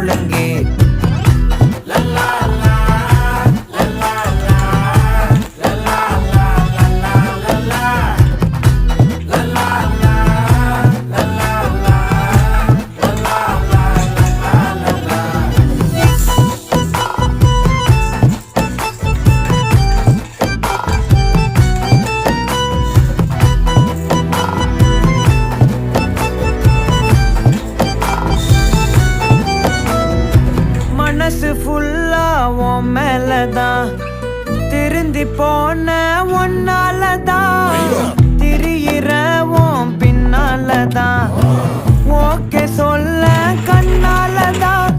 ஒழுங்கே. மனசு ஃபுல்லா உன் மேலதான், திருந்தி போன ஒன்னாலதான், திரியிற உன் பின்னாலதான், ஓகே சொல்ல கண்ணாலதான்,